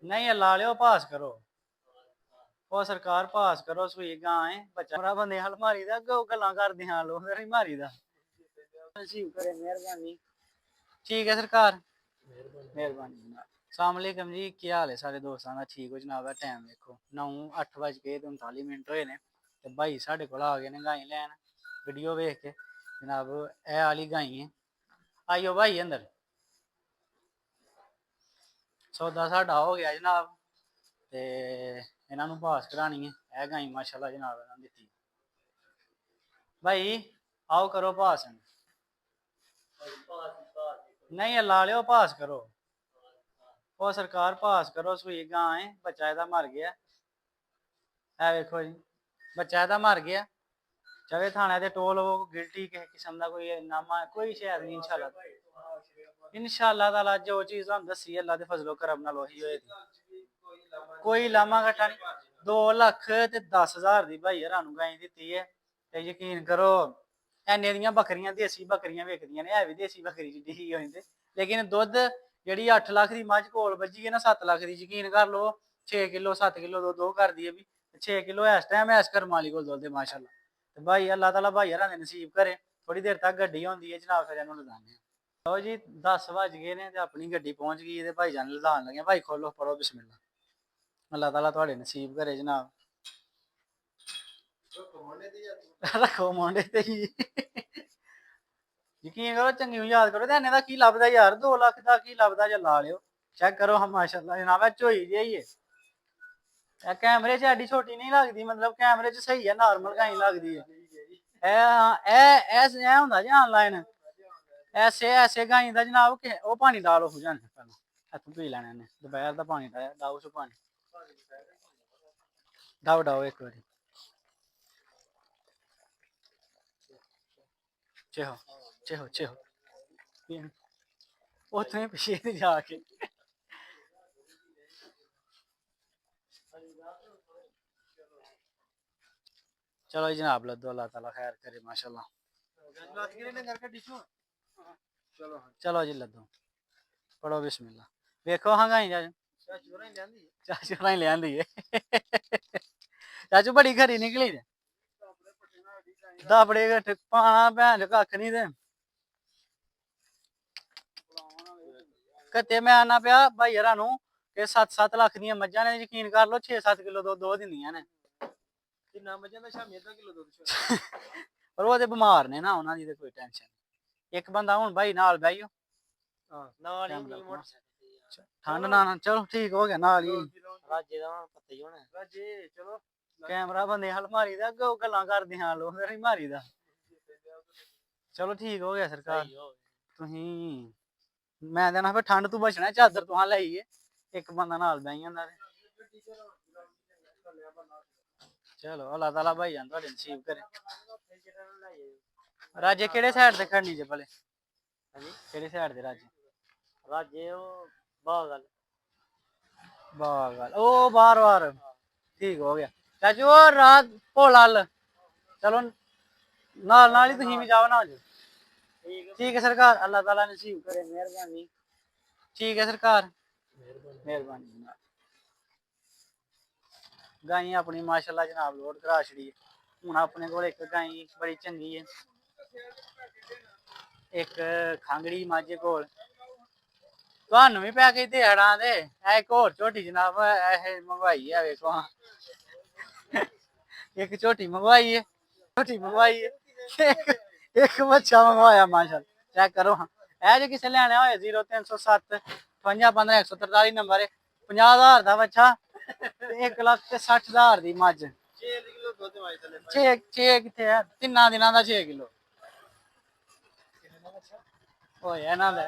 नहीं ला लियो पास करो ਉਹ ਸਰਕਾਰ ਪਾਸ ਕਰੋ ਸੂਈ ਗਾਂ ਹੈ ਬੱਚਾ ਬੜਾ ਬੰਦੇ ਹਲ ਮਾਰੀ ਦਾ ਅੱਗੋਂ ਗੱਲਾਂ ਕਰਦੇ ਹਾਂ ਲੋਕ ਫਿਰ ਮਾਰੀ ਦਾ ਨਸੀਬ ਕਰੇ ਮਿਹਰਬਾਨੀ ਠੀਕ ਹੈ ਸਰਕਾਰ ਮਿਹਰਬਾਨੀ अस्सलाम वालेकुम जी क्या हाल है सारे दोस्तों का ठीक हो जनाब टाइम देखो 9:08:39 होए ने ते भाई साढ़े कोल आ गए ने गाई लैन वीडियो वेख के जनाब ए वाली गाई है आइयो भाई अंदर सौदा साडा हो गया जनाब ते इन्हां नूं पास करानी है ए गाई माशाल्लाह जनाब इन्हां दित्ती भाई आओ करो पास नहीं ला लियो पास करो ਉਹ ਸਰਕਾਰ ਪਾਸ ਕਰੋ ਸੂਈ ਗਾਂ ਹੈ ਬੱਚਾ ਇਹਦਾ ਮਰ ਗਿਆ ਇਹ ਵੇਖੋ ਜੀ ਬੱਚਾ ਇਹਦਾ ਮਰ ਗਿਆ ਚਵੇ ਥਾਣੇ ਦੇ ਟੋਲ ਉਹ ਗਿਲਟੀ ਕਿਸੇ ਕਿਸਮ ਦਾ ਕੋਈ ਨਾਮਾ ਕੋਈ ਸ਼ਾਇਦ ਨਹੀਂ ਇਨਸ਼ਾਅੱਲਾ ਤਾਲਾ ਜੋ ਚੀਜ਼ ਤੁਹਾਨੂੰ ਦੱਸੀ ਅੱਲਾ ਦੇ ਫਜ਼ਲੋ ਕਰਮ ਨਾਲ ਉਹੀ ਹੋਏਗੀ ਕੋਈ ਲਾਮਾ ਘਟਾ ਨਹੀਂ 2,10,000 ਦੀ ਭਾਈ ਹਰਾਂ ਨੂੰ ਗਾਂ ਦਿੱਤੀ ਹੈ ਤੇ ਯਕੀਨ ਕਰੋ ਐਨੇ ਦੀਆਂ ਬੱਕਰੀਆਂ ਦੇਸੀ ਬੱਕਰੀਆਂ ਵੇਚਦੀਆਂ ਨੇ ਇਹ ਵੀ ਦੇਸੀ ਬੱਕਰੀ ਜਿੱਡੀ ਹੀ ਹੋਈ ਤੇ ਲੇਕਿਨ ਦੁੱਧ ਜਿਹੜੀ 8 ਲੱਖ ਦੀ ਮੱਝ ਕੋਲ ਵੱਜੀ ਹੈ ਨਾ 7 ਲੱਖ ਦੀ ਯਕੀਨ ਕਰ ਲਓ 6 ਕਿਲੋ 7 ਕਿਲੋ ਦੁੱਧ ਉਹ ਕਰਦੀ ਹੈ ਵੀ 6 ਕਿਲੋ ਇਸ ਟਾਈਮ ਐਸ ਕਰ ਮਾਲੀ ਕੋਲ ਦੁੱਧ ਮਾਸ਼ਾਅੱਲਾ ਤੇ ਭਾਈ ਅੱਲਾਹ ਤਾਲਾ ਭਾਈ ਹਰਾਂ ਦੇ ਨਸੀਬ ਕਰੇ ਥੋੜੀ ਦੇਰ ਤੱਕ ਗੱਡੀ ਹੁੰਦੀ ਹੈ ਜਨਾਬ ਫਿਰ ਇਹਨੂੰ ਲਦਾਨੇ ਲਓ ਜੀ 10 ਵੱਜ ਗਏ ਨੇ ਤੇ ਆਪਣੀ ਗੱਡੀ ਪਹੁੰਚ ਗਈ ਤੇ ਭਾਈ ਜਾਨ ਲਦਾਨ ਲੱਗੇ ਭਾਈ ਖੋਲੋ ਪੜੋ ਬਿਸਮਿਲ੍ਲਾ ਅੱਲਾਹ ਤਾਲਾ ਤੁਹਾਡੇ ਨਸੀਬ ਕਰੇ ਜਨਾਬ ਰੱਖੋ ਮੋਢੇ ਤੇ ਹੀ ਯਕੀਨ ਕਰੋ ਚੰਗੀ ਨੂੰ ਯਾਦ ਕਰੋ ਤੇ ਇਹਨੇ ਦਾ ਕੀ ਲੱਭਦਾ ਯਾਰ 2 ਲੱਖ ਦਾ ਕੀ ਲੱਭਦਾ ਜਾਂ ਲਾ ਲਿਓ ਚੈੱਕ ਕਰੋ ਹਾਂ ਮਾਸ਼ਾਅੱਲਾ ਜਨਾਬ ਝੋਈ ਜਿਹੀ ਹੈ ਇਹ ਕੈਮਰੇ 'ਚ ਐਡੀ ਛੋਟੀ ਨਹੀਂ ਲੱਗਦੀ ਮਤਲਬ ਕੈਮਰੇ 'ਚ ਸਹੀ ਹੈ ਨਾਰਮਲ ਗਾਈ ਲੱਗਦੀ ਹੈ ਇਹ ਹੁੰਦਾ ਜੀ ਆਨਲਾਈਨ ਐਸੇ ਗਾਈ ਦਾ ਜਨਾਬ ਉਹ ਪਾਣੀ ਡਾਲੋ ਹੋ ਜਾਣੇ ਪਹਿਲਾਂ ਇੱਥੋਂ ਪੀ ਲੈਣੇ ਨੇ ਦੁਪਹਿਰ ਦਾ ਪਾਣੀ ਡਾਇਆ ਡਾਓ ਚ ਪਾਣੀ ਡਾਓ ਇੱਕ ਵਾਰੀ ਚੇਹੋ ਚੇਹੋ ਚੇਹੋ ਉੱਥੇ ਪਿੱਛੇ ਜਾ ਕੇ चलो जनाब लद्दो अल्लाह ताला खैर करे माशाल्लाह चलो जी लद्दो पढ़ो बिस्मिल्लाह देखो हाँ गाई चाचू ने ले आंदी है चाचू बड़ी खरी निकली दाबड़े पाना भैन कख नहीं दे कत्ते मैं आना पिया भाई हरा नूं कि 7-7 लाख दी मज्जां ने यकीन कर लो 6-7 किलो दो दिंदियां ने पर वो बीमार ने ना उन्होंने कोई टेंशन एक बंदा हूं भाई नाल बैठो ठंड ना चलो ठीक हो गया नाल ही चलो कैमरा बंदे हल मारी दा अगो गल्लां करदे हां लोग फिर मारी दा चलो ठीक हो गया सरकार तुही मैं देना फिर ठंड तू बचना चादर तुहां लाइए एक बंदा नाल बैठ जांदा चलो अल्लाह ताला भाई जान तुहाडे नसीब करे राजे केड़े साइड ते खड़नी जे भले केड़े साइड ते राजे ओ बागल ओ बार ठीक हो गया चाचू ओ रात भोलाल चलो नाल नाल ही तुसीं भी जाओ ना ठीक है सरकार अल्लाह ताला नसीब करे मेहरबानी ठीक है सरकार मेहरबानी गाई अपनी माशाल्लाह जनाब लोड करा छड़ी हूँ अपने को एक गाई बड़ी चंगी है एक खांगड़ी माझे कोल तुहानू भी पैके देड़ा दे एक होर झोटी जनाब मंगवाई है वेखो एक झोटी मंगवाई है एक बच्चा मंगवाया माशाल्लाह चेक करो हाँ ए जो किसे लेने होए 0307 55 15 143 नंबर है 50,000 का बच्चा 1,60,000 की मझ 6 कितने है 3 दिनों का 6 किलो होया ना